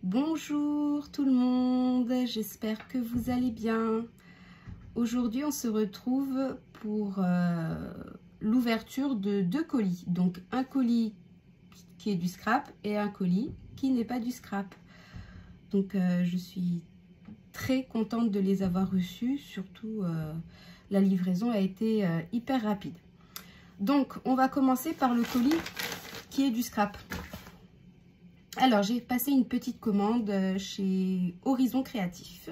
Bonjour tout le monde, j'espère que vous allez bien. Aujourd'hui on se retrouve pour l'ouverture de deux colis. Donc un colis qui est du scrap et un colis qui n'est pas du scrap. Donc je suis très contente de les avoir reçus, surtout la livraison a été hyper rapide. Donc on va commencer par le colis qui est du scrap. Alors, j'ai passé une petite commande chez Horizon Créatif.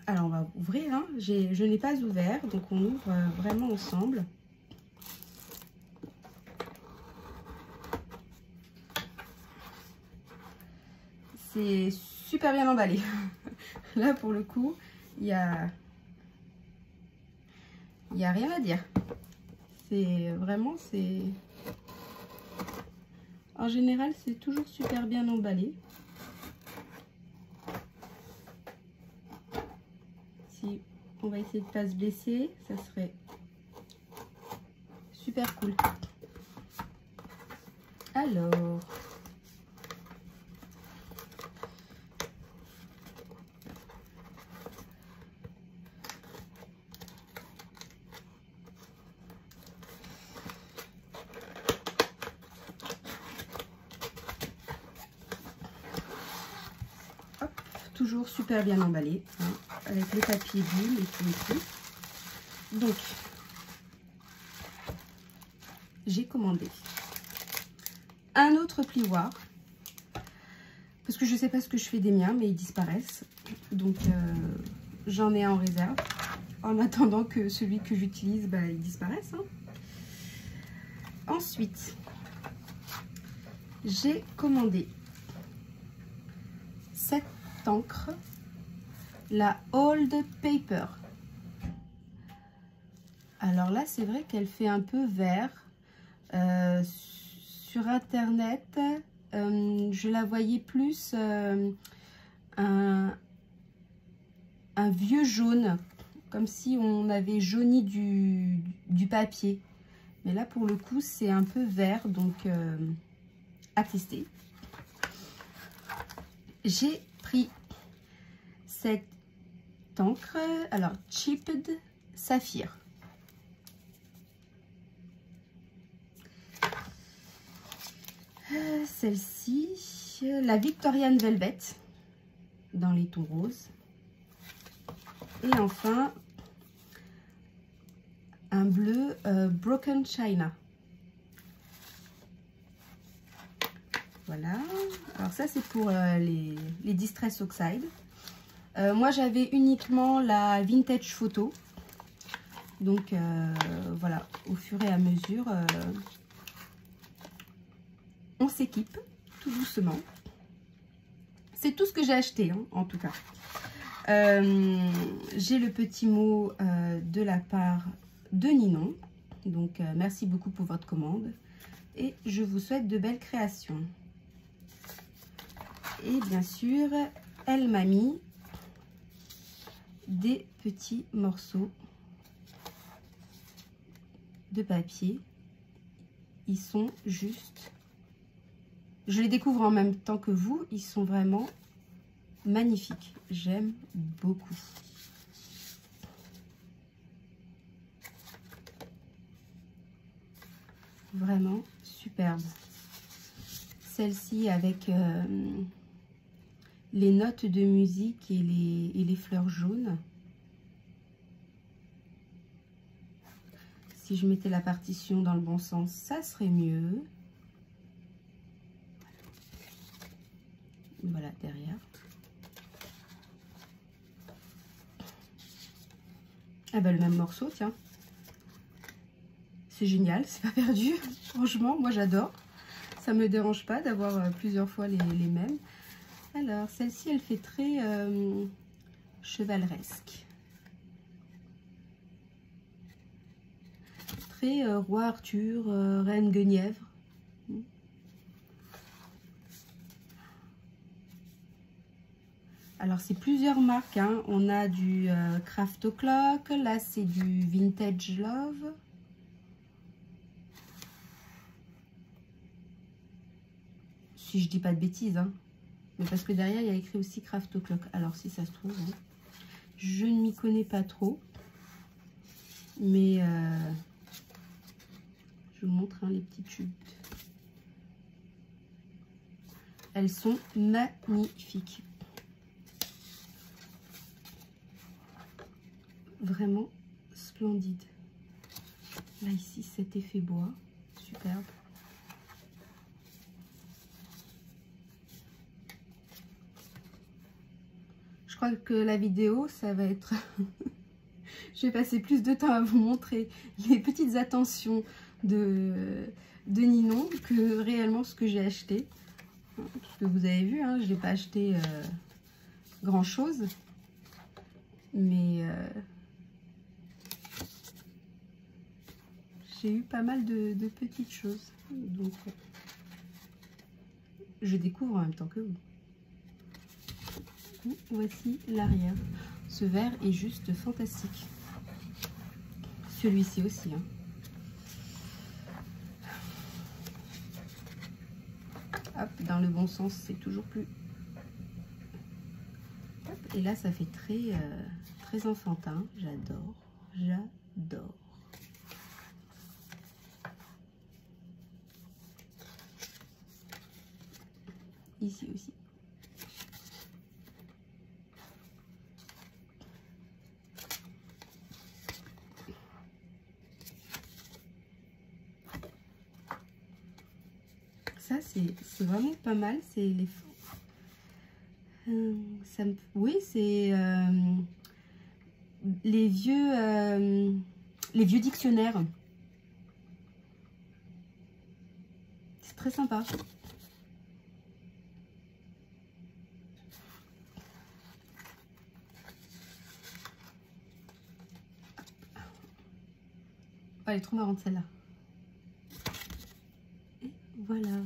Alors, on va ouvrir. Hein. Je n'ai pas ouvert, donc on ouvre vraiment ensemble. C'est super bien emballé. Là, pour le coup, il y a rien à dire. C'est vraiment, c'est... En général, c'est toujours super bien emballé. Si on va essayer de ne pas se blesser, ça serait super cool. Alors, toujours super bien emballé, hein, avec le papier bulle et tout et tout. Donc, j'ai commandé un autre plioir, parce que je sais pas ce que je fais des miens, mais ils disparaissent. Donc, j'en ai un en réserve, en attendant que celui que j'utilise, bah, il disparaisse. Hein. Ensuite, j'ai commandé cette encre, la Old Paper. Alors là, c'est vrai qu'elle fait un peu vert. Sur internet, je la voyais plus un vieux jaune, comme si on avait jauni du papier. Mais là, pour le coup, c'est un peu vert, donc à tester. J'ai pris cette encre, alors Chipped Saphir. Celle-ci, la Victorian Velvet, dans les tons roses. Et enfin, un bleu Broken China. Voilà. Alors ça, c'est pour les Distress Oxide. Moi, j'avais uniquement la Vintage Photo. Donc, voilà, au fur et à mesure, on s'équipe tout doucement. C'est tout ce que j'ai acheté, hein, en tout cas. J'ai le petit mot de la part de Ninon. Donc, merci beaucoup pour votre commande. Et je vous souhaite de belles créations. Et bien sûr, elle m'a mis des petits morceaux de papier. Ils sont juste... Je les découvre en même temps que vous. Ils sont vraiment magnifiques. J'aime beaucoup. Vraiment superbe. Celle-ci avec les notes de musique et les fleurs jaunes. Si je mettais la partition dans le bon sens, ça serait mieux. Voilà, derrière. Ah bah le même morceau, tiens. C'est génial, c'est pas perdu. Franchement, moi j'adore. Ça me dérange pas d'avoir plusieurs fois les mêmes. Alors, celle-ci, elle fait très chevaleresque. Très roi Arthur, reine Guenièvre. Alors, c'est plusieurs marques. Hein. On a du Craft O'Clock. Là, c'est du Vintage Love. Si je dis pas de bêtises, hein. Mais parce que derrière, il y a écrit aussi Craft O'Clock. Alors, si ça se trouve, hein. Je ne m'y connais pas trop. Mais je vous montre hein, les petits tubes. Elles sont magnifiques. Vraiment splendide. Là, ici, cet effet bois. Superbe. Je crois que la vidéo, ça va être... Je vais passer plus de temps à vous montrer les petites attentions de Ninon que réellement ce que j'ai acheté. Parce que vous avez vu, hein, je n'ai pas acheté grand chose. Mais j'ai eu pas mal de petites choses. Donc je découvre en même temps que vous. Voici l'arrière. Ce verre est juste fantastique. Celui-ci aussi. Hein. Hop, dans le bon sens, c'est toujours plus... Hop, et là, ça fait très enfantin. J'adore. J'adore. Ici aussi. Ça, c'est vraiment pas mal. C'est les... oui, c'est les vieux dictionnaires. C'est très sympa. Oh, elle est trop marrante celle-là. Et voilà.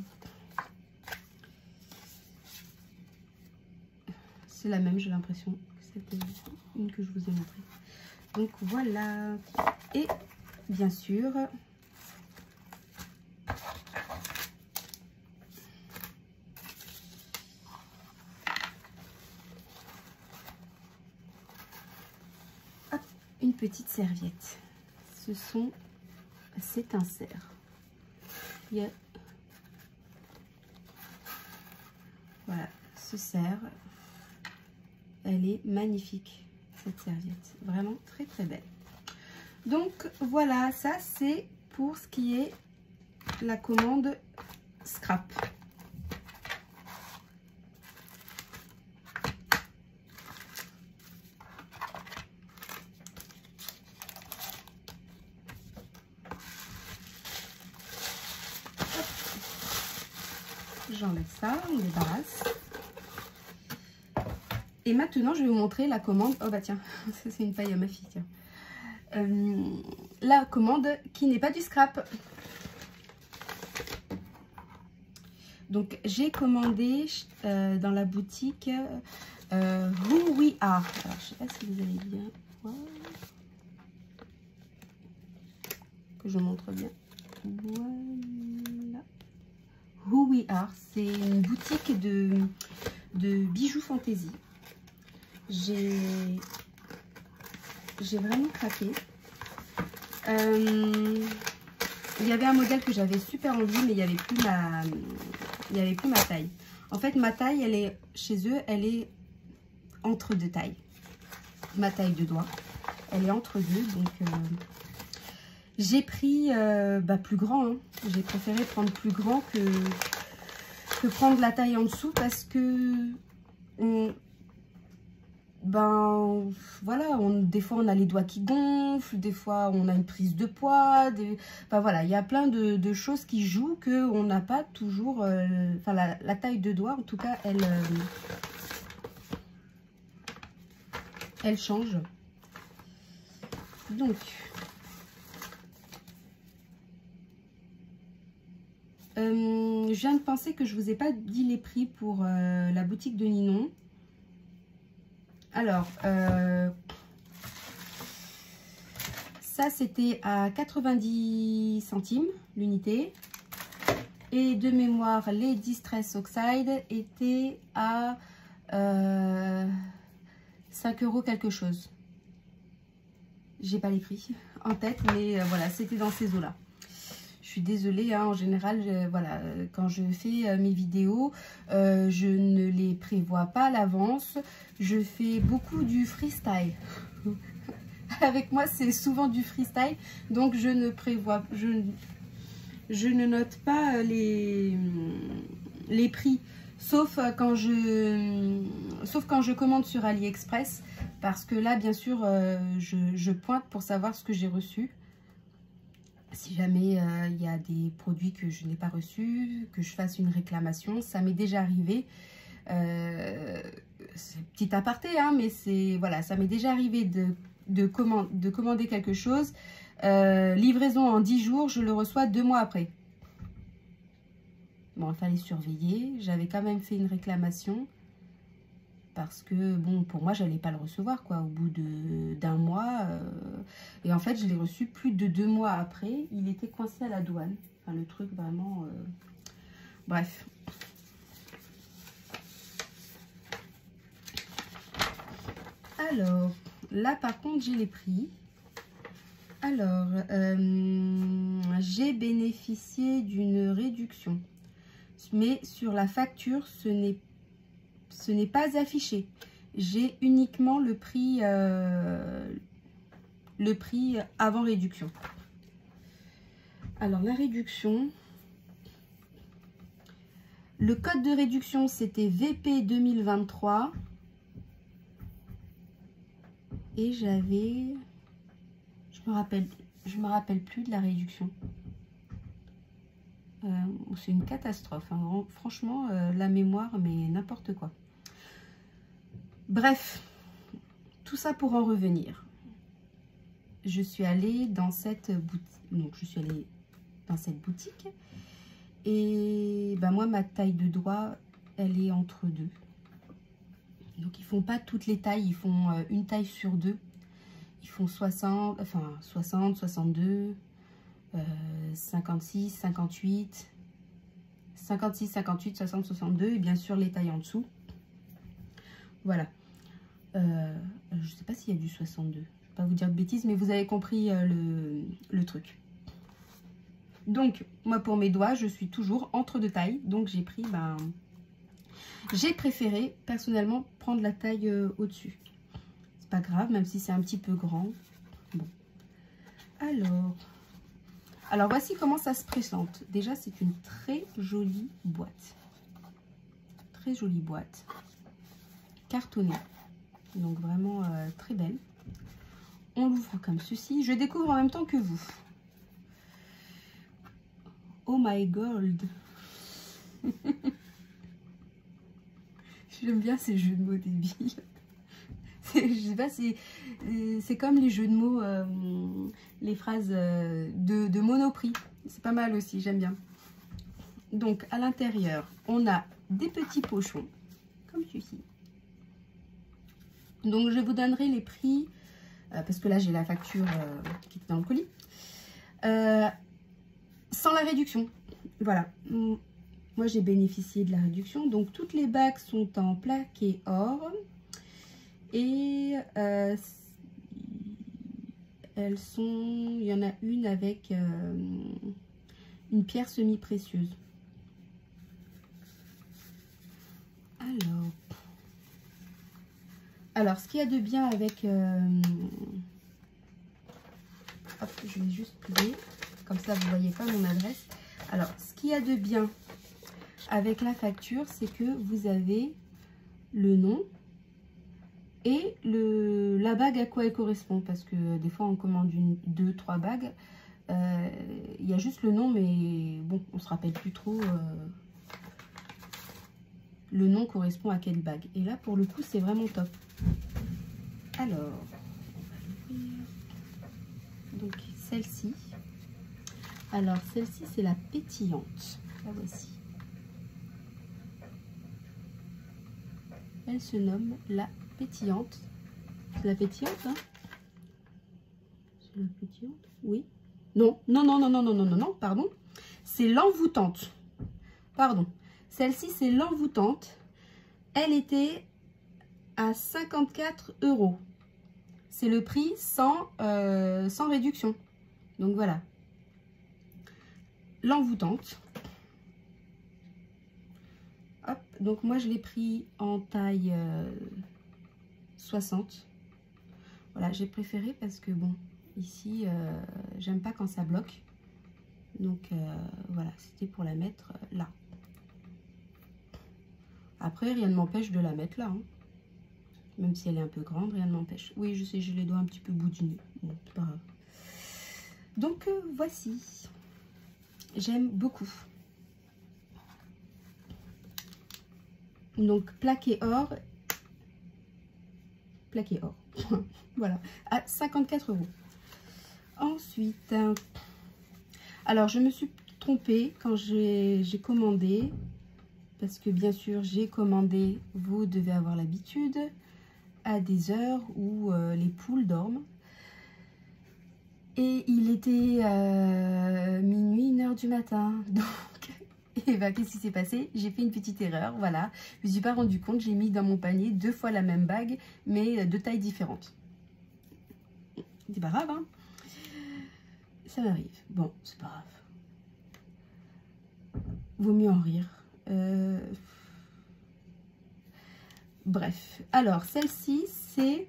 C'est la même, j'ai l'impression que c'était une que je vous ai montrée. Donc voilà. Et bien sûr, hop, une petite serviette. C'est un cerf. Il y a... Voilà, ce cerf. Elle est magnifique, cette serviette. Vraiment très très belle. Donc voilà, ça c'est pour ce qui est la commande scrap. J'enlève ça, on débarrasse. Et maintenant, je vais vous montrer la commande. Oh bah tiens, c'est une paille à ma fille. Tiens. La commande qui n'est pas du scrap. Donc, j'ai commandé dans la boutique Who We Are. Alors, je sais pas si vous allez bien voir. Que je montre bien. Voilà. Who We Are. C'est une boutique de bijoux fantaisie. J'ai vraiment craqué. Il y avait un modèle que j'avais super envie, mais il n'y avait plus ma taille. En fait, ma taille, elle est chez eux, elle est entre deux tailles. Ma taille de doigt, elle est entre deux. Donc, j'ai pris plus grand. Hein. J'ai préféré prendre plus grand que prendre la taille en dessous parce que voilà, des fois on a les doigts qui gonflent, des fois on a une prise de poids, voilà, il y a plein de choses qui jouent que on n'a pas toujours, la taille de doigt en tout cas, elle change. Donc, je viens de penser que je vous ai pas dit les prix pour la boutique de Ninon. Alors, ça c'était à 90 centimes l'unité. Et de mémoire, les Distress Oxide étaient à 5 € quelque chose. J'ai pas les prix en tête, mais voilà, c'était dans ces eaux-là. Je suis désolée, hein, en général, voilà, quand je fais mes vidéos, je ne les prévois pas à l'avance. Je fais beaucoup du freestyle. Avec moi, c'est souvent du freestyle, donc je ne prévois, je ne note pas les prix, sauf quand je commande sur AliExpress, parce que là, bien sûr, je pointe pour savoir ce que j'ai reçu. Si jamais il y a des produits que je n'ai pas reçus, que je fasse une réclamation, ça m'est déjà arrivé. C'est petit aparté, hein, mais c'est voilà, ça m'est déjà arrivé de commander quelque chose. Livraison en 10 jours, je le reçois 2 mois après. Bon, il fallait surveiller. J'avais quand même fait une réclamation. Parce que, bon, pour moi, j'allais pas le recevoir, quoi, au bout d'un mois. Et en fait, je l'ai reçu plus de 2 mois après. Il était coincé à la douane. Enfin, le truc, vraiment... Bref. Alors, là, par contre, j'ai les prix. Alors, j'ai bénéficié d'une réduction. Mais sur la facture, ce n'est pas affiché. J'ai uniquement le prix avant réduction. Alors la réduction, le code de réduction c'était VP 2023 et j'avais, je me rappelle plus de la réduction. C'est une catastrophe, hein. Franchement, la mémoire, mais n'importe quoi. Bref, tout ça pour en revenir. Je suis allée dans cette boutique. Et ben moi, ma taille de doigt, elle est entre deux. Donc, ils font pas toutes les tailles, ils font une taille sur deux. Ils font 60, 62, 56, 58, 56, 58, 60, 62 et bien sûr les tailles en dessous. Voilà. Je ne sais pas s'il y a du 62. Je ne vais pas vous dire de bêtises, mais vous avez compris le truc. Donc, moi pour mes doigts, je suis toujours entre deux tailles. Donc j'ai pris, j'ai préféré personnellement prendre la taille au-dessus. C'est pas grave, même si c'est un petit peu grand. Bon. Alors voici comment ça se présente. Déjà, c'est une très jolie boîte. Très jolie boîte. Cartonnée. Donc vraiment très belle. On l'ouvre comme ceci. Je découvre en même temps que vous. Oh my god. J'aime bien ces jeux de mots débiles. Je sais pas, c'est comme les jeux de mots, les phrases de Monoprix. C'est pas mal aussi, j'aime bien. Donc à l'intérieur, on a des petits pochons, comme ceci. Donc je vous donnerai les prix, parce que là j'ai la facture qui est dans le colis, sans la réduction. Voilà, moi j'ai bénéficié de la réduction. Donc toutes les bagues sont en plaqué or. Et elles sont, il y en a une avec une pierre semi-précieuse. Alors ce qu'il y a de bien avec, hop, je vais juste plier, comme ça vous voyez pas mon adresse. Alors ce qu'il y a de bien avec la facture, c'est que vous avez le nom. Et la bague à quoi elle correspond, parce que des fois on commande 2, 3 bagues, il y a juste le nom, mais bon, on se rappelle plus trop le nom correspond à quelle bague. Et là pour le coup c'est vraiment top. Alors, on va l'ouvrir. Donc celle-ci. Alors celle-ci c'est la pétillante. La voici. Elle se nomme la pétillante. C'est la pétillante, hein? C'est la pétillante? Oui. Non, non, non, non, non, non, non, non, non, pardon. C'est l'envoûtante. pardon. Celle-ci, c'est l'envoûtante. Elle était à 54 €. C'est le prix sans réduction. Donc voilà. L'envoûtante. Hop, donc moi je l'ai pris en taille 60. Voilà, j'ai préféré parce que bon, ici, j'aime pas quand ça bloque. Donc voilà, c'était pour la mettre là. Après, rien ne m'empêche de la mettre là. Hein. Même si elle est un peu grande, rien ne m'empêche. Oui, je sais, j'ai les doigts un petit peu bout du nez. Bon, c'est pas grave. Donc voici. J'aime beaucoup. Donc plaqué or. Plaqué or. Voilà, à 54 €. Ensuite, alors je me suis trompée quand j'ai commandé, parce que bien sûr j'ai commandé, vous devez avoir l'habitude, à des heures où les poules dorment. Et il était minuit, 1h du matin. Donc, et ben, qu'est-ce qui s'est passé? J'ai fait une petite erreur, voilà. Je ne me suis pas rendu compte, j'ai mis dans mon panier 2 fois la même bague, mais de tailles différentes. C'est pas grave, hein. Ça m'arrive. Bon, c'est pas grave. Vaut mieux en rire. Bref. Alors, celle-ci, c'est...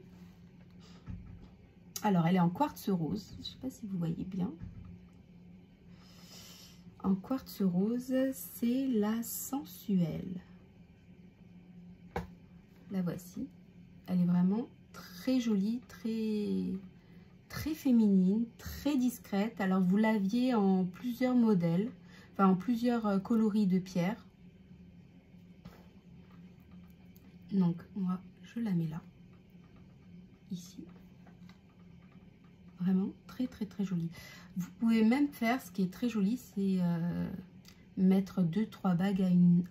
Alors, elle est en quartz rose. Je ne sais pas si vous voyez bien. En quartz rose, c'est la sensuelle. La voici. Elle est vraiment très jolie, très féminine, très discrète. Alors, vous l'aviez en plusieurs modèles, enfin en plusieurs coloris de pierre. Donc, moi, je la mets là, ici. Vraiment très jolie. Vous pouvez même faire, ce qui est très joli, c'est mettre 2-3 bagues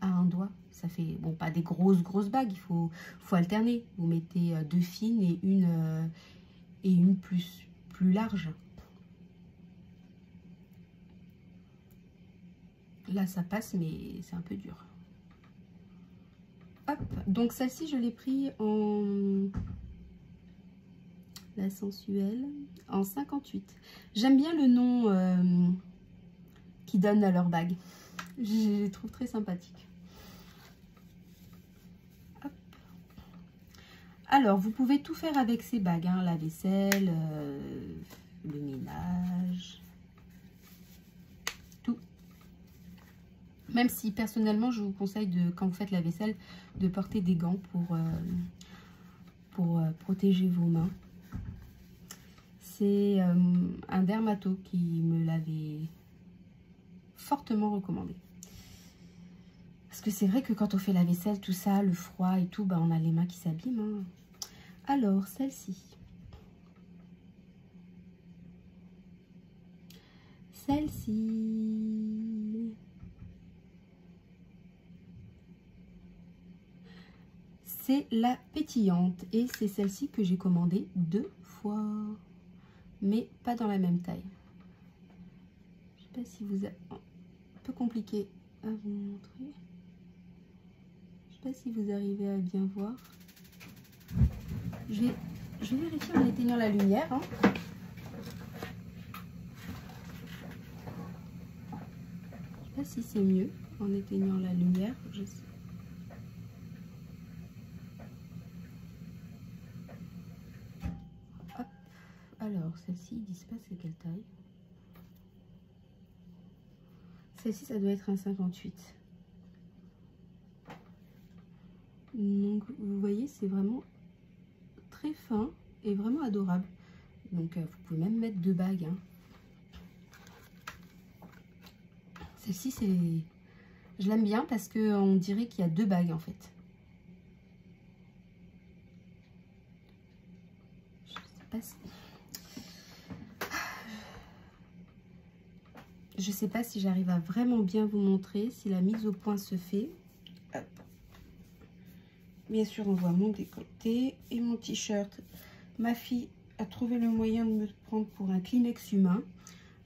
à un doigt. Ça fait, bon, pas des grosses bagues, il faut alterner. Vous mettez 2 fines et une plus large. Là, ça passe, mais c'est un peu dur. Hop, donc celle-ci, je l'ai pris en... La sensuelle, en 58. J'aime bien le nom qu'ils donnent à leur bague. Je les trouve très sympathiques. Hop. Alors, vous pouvez tout faire avec ces bagues, hein, la vaisselle, le ménage, tout. Même si personnellement, je vous conseille de, quand vous faites la vaisselle, de porter des gants pour protéger vos mains. C'est un dermato qui me l'avait fortement recommandé. Parce que c'est vrai que quand on fait la vaisselle, tout ça, le froid et tout, bah, on a les mains qui s'abîment. Hein. Alors, celle-ci. Celle-ci. C'est la pétillante. Et c'est celle-ci que j'ai commandée 2 fois. Mais pas dans la même taille. Je sais pas si vous avez... Un peu compliqué à vous montrer. Je sais pas si vous arrivez à bien voir. Je vais vérifier en éteignant la lumière. Hein. Je sais pas si c'est mieux en éteignant la lumière. Je sais. Hop. Alors, celle-ci, ils disent pas c'est quelle taille. Celle-ci, ça doit être un 58. Donc, vous voyez, c'est vraiment très fin et vraiment adorable. Donc, vous pouvez même mettre 2 bagues. Hein. Celle-ci, c'est... Je l'aime bien parce qu'on dirait qu'il y a 2 bagues, en fait. Je sais pas si... Je sais pas si j'arrive à vraiment bien vous montrer, si la mise au point se fait. Hop. Bien sûr, on voit mon décolleté et mon t-shirt. Ma fille a trouvé le moyen de me prendre pour un Kleenex humain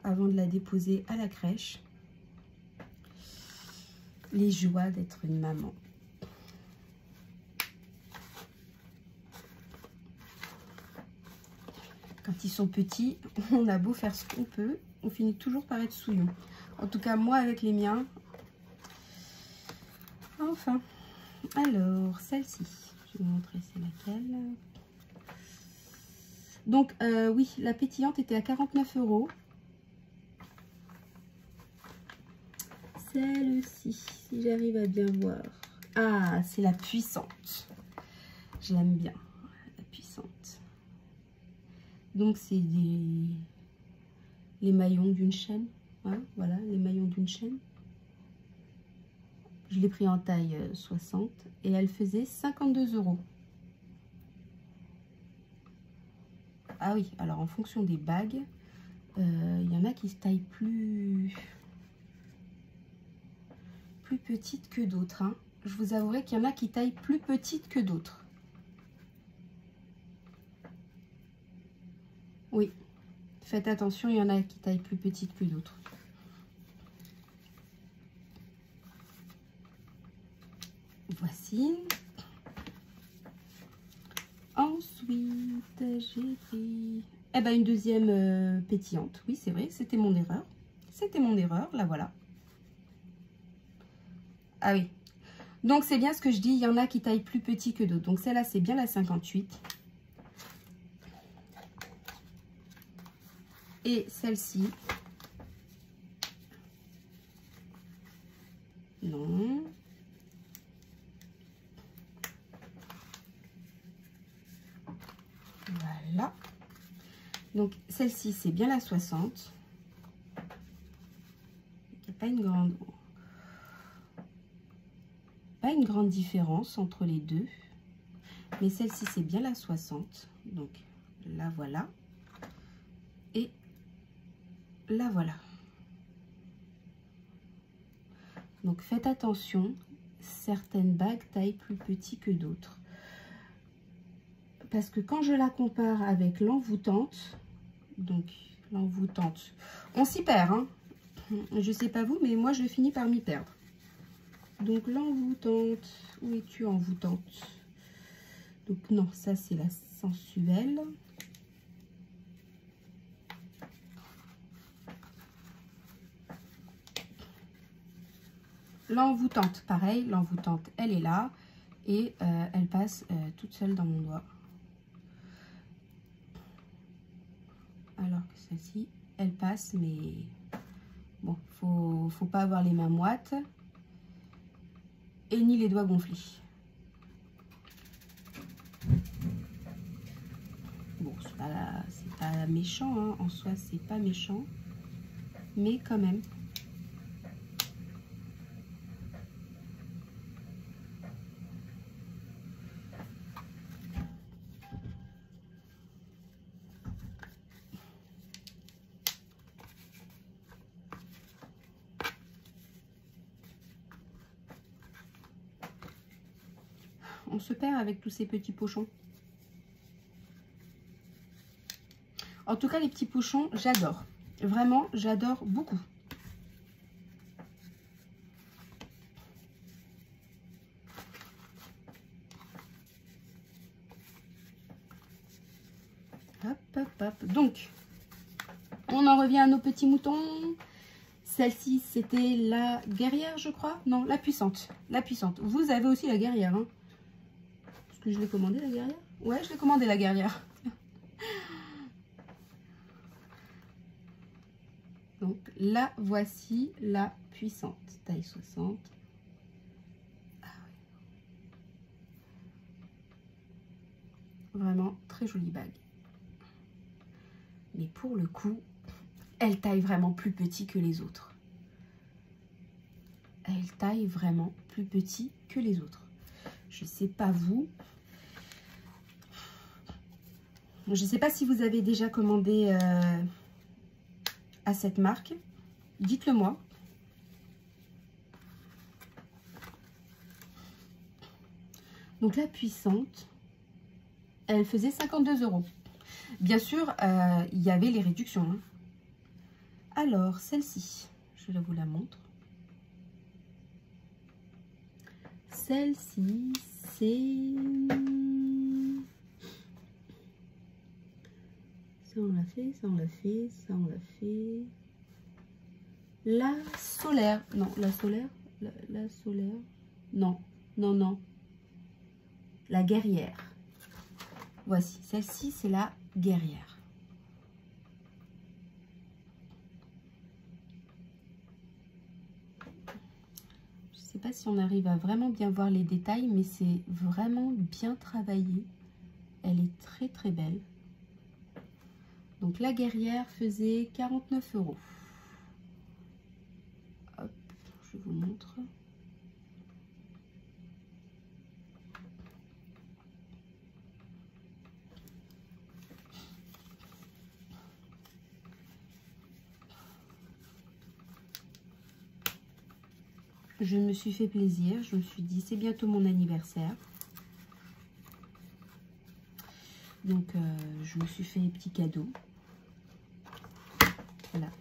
avant de la déposer à la crèche. Les joies d'être une maman. Quand ils sont petits, on a beau faire ce qu'on peut, on finit toujours par être souillon. En tout cas, moi avec les miens. Enfin, alors, celle-ci, je vais vous montrer c'est laquelle. Donc, oui, la pétillante était à 49 €. Celle-ci, si j'arrive à bien voir. Ah, c'est la puissante. Je l'aime bien, la puissante. Donc, c'est les maillons d'une chaîne. Hein, voilà, les maillons d'une chaîne. Je l'ai pris en taille 60 et elle faisait 52 €. Ah oui, alors en fonction des bagues, il y en a qui se taillent plus petites que d'autres. Hein. Je vous avouerai qu'il y en a qui taillent plus petites que d'autres. Oui, faites attention, il y en a qui taillent plus petites que d'autres. Voici. Ensuite, j'ai pris une deuxième pétillante. Oui, c'est vrai, c'était mon erreur. C'était mon erreur, la voilà. Ah oui. Donc, c'est bien ce que je dis, il y en a qui taillent plus petit que d'autres. Donc, celle-là, c'est bien la 58. Et celle-ci. Non. Voilà. Donc, celle-ci, c'est bien la 60. Il n'y a pas une grande différence entre les deux. Mais celle-ci, c'est bien la 60. Donc, la voilà. Et la voilà. Donc, faites attention. Certaines bagues taillent plus petit que d'autres. Parce que quand je la compare avec l'envoûtante, donc l'envoûtante, on s'y perd, hein. Je sais pas vous, mais moi je finis par m'y perdre. Donc l'envoûtante, où es-tu envoûtante? Donc non, ça c'est la sensuelle. L'envoûtante, pareil, l'envoûtante, elle est là et elle passe toute seule dans mon doigt. Alors que celle-ci, elle passe, mais bon, faut pas avoir les mains moites et ni les doigts gonflés. Bon, c'est pas méchant, hein. En soi, c'est pas méchant, mais quand même. On se perd avec tous ces petits pochons. En tout cas, les petits pochons, j'adore. Vraiment, j'adore beaucoup. Hop, hop, hop. Donc, on en revient à nos petits moutons. Celle-ci, c'était la guerrière, je crois. Non, la puissante. La puissante. Vous avez aussi la guerrière, hein. Est-ce que je l'ai commandé, la guerrière? Ouais, je l'ai commandé, la guerrière. Donc, là, voici la puissante. Taille 60. Ah oui. Vraiment, très jolie bague. Mais pour le coup, elle taille vraiment plus petit que les autres. Elle taille vraiment plus petit que les autres. Je ne sais pas vous. Je ne sais pas si vous avez déjà commandé à cette marque. Dites-le moi. Donc la puissante, elle faisait 52 €. Bien sûr, il y avait les réductions. Hein. Alors, celle-ci, je vous la montre. celle-ci, c'est... Ça on l'a fait, ça on l'a fait, ça on l'a fait. La solaire. Non, la solaire. La solaire. Non, non, non. La guerrière. Voici, celle-ci, c'est la guerrière. Je ne sais pas si on arrive à vraiment bien voir les détails, mais c'est vraiment bien travaillé. Elle est très très belle. Donc la guerrière faisait 49 €. Hop, je vous montre. Je me suis fait plaisir, je me suis dit c'est bientôt mon anniversaire. Donc je me suis fait des petits cadeaux. Voilà.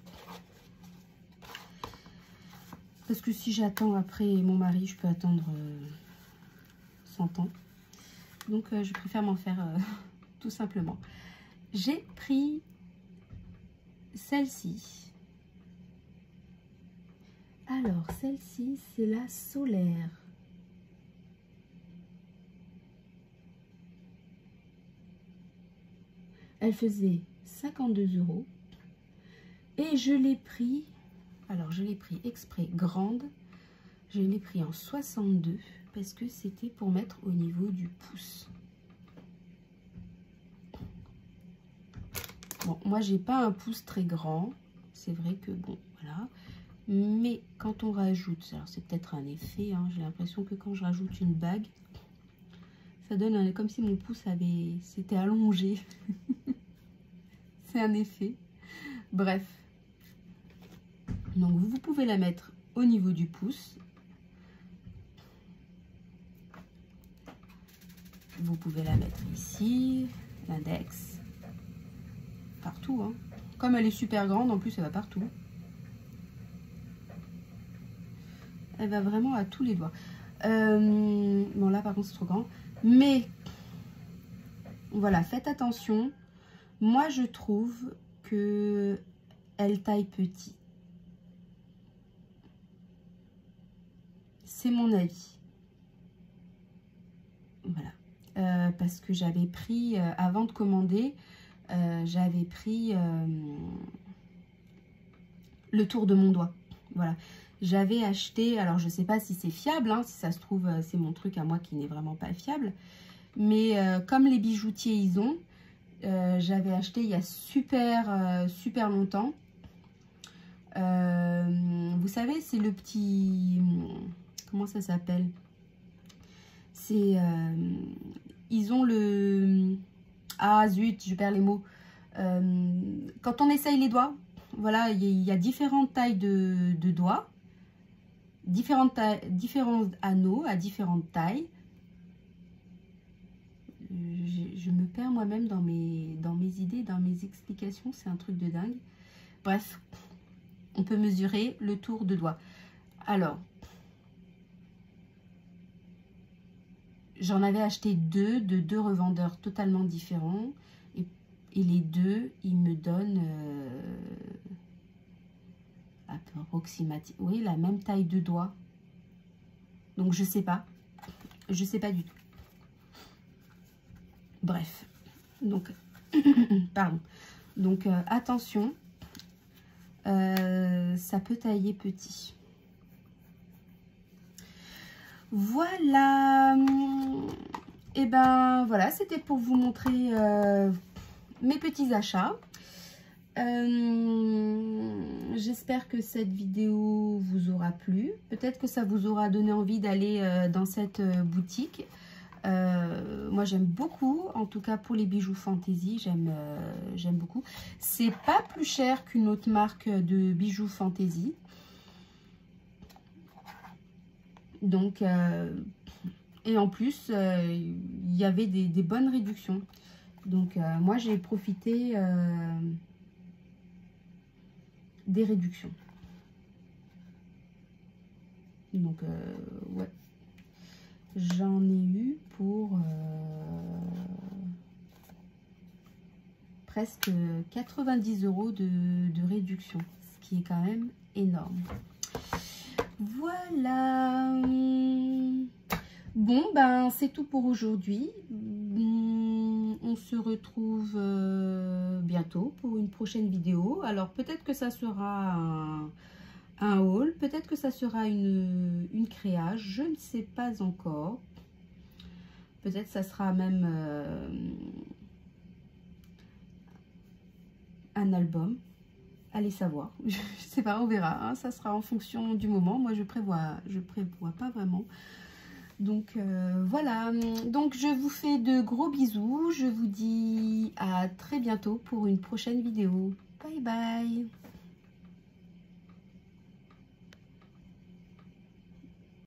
Parce que si j'attends après mon mari, je peux attendre 100 ans. Donc je préfère m'en faire tout simplement. J'ai pris celle-ci. Alors, celle-ci, c'est la solaire. Elle faisait 52 €. Et je l'ai pris, alors je l'ai pris exprès grande. Je l'ai pris en 62 parce que c'était pour mettre au niveau du pouce. Bon, moi, j'ai pas un pouce très grand. C'est vrai que, bon, voilà. Mais quand on rajoute, alors c'est peut-être un effet, hein, j'ai l'impression que quand je rajoute une bague, ça donne comme si mon pouce s'était allongé. C'est un effet. Bref. Donc vous pouvez la mettre au niveau du pouce. Vous pouvez la mettre ici, l'index, partout, hein. Comme elle est super grande, en plus elle va partout. Elle va vraiment à tous les doigts. Bon là par contre c'est trop grand. Mais voilà, faites attention. Moi je trouve que elle taille petit. C'est mon avis. Voilà. Parce que j'avais pris, avant de commander, j'avais pris le tour de mon doigt. Voilà. J'avais acheté, alors je sais pas si c'est fiable, hein, si ça se trouve c'est mon truc à moi qui n'est vraiment pas fiable, mais comme les bijoutiers ils ont, j'avais acheté il y a super longtemps. Vous savez, c'est le petit, comment ça s'appelle, c'est ils ont le, ah zut, je perds les mots, quand on essaye les doigts, voilà, il y a différentes tailles de doigts, différents anneaux à différentes tailles. Je me perds moi-même dans mes idées, dans mes explications, c'est un truc de dingue. Bref, on peut mesurer le tour de doigt. Alors, j'en avais acheté deux de deux revendeurs totalement différents. Et les deux, ils me donnent approximativement, oui, la même taille de doigt. Donc, je sais pas. Je sais pas du tout. Bref. Donc, pardon. Donc, attention. Ça peut tailler petit. Voilà. Et ben voilà, c'était pour vous montrer mes petits achats. J'espère que cette vidéo vous aura plu. Peut-être que ça vous aura donné envie d'aller dans cette boutique. Moi j'aime beaucoup, en tout cas pour les bijoux fantaisie, j'aime beaucoup. C'est pas plus cher qu'une autre marque de bijoux fantaisie. Donc, et en plus, il y avait des bonnes réductions. Donc, moi j'ai profité des réductions. Donc, ouais. j'en ai eu pour presque 90 € de réduction, ce qui est quand même énorme. Voilà. Bon, ben c'est tout pour aujourd'hui. On se retrouve bientôt pour une prochaine vidéo. Alors peut-être que ça sera un haul, peut-être que ça sera une créage, je ne sais pas encore. Peut-être ça sera même un album. Allez savoir, je sais pas, on verra, hein. Ça sera en fonction du moment. Moi je prévois pas vraiment. Donc voilà, donc je vous fais de gros bisous, je vous dis à très bientôt pour une prochaine vidéo. Bye bye.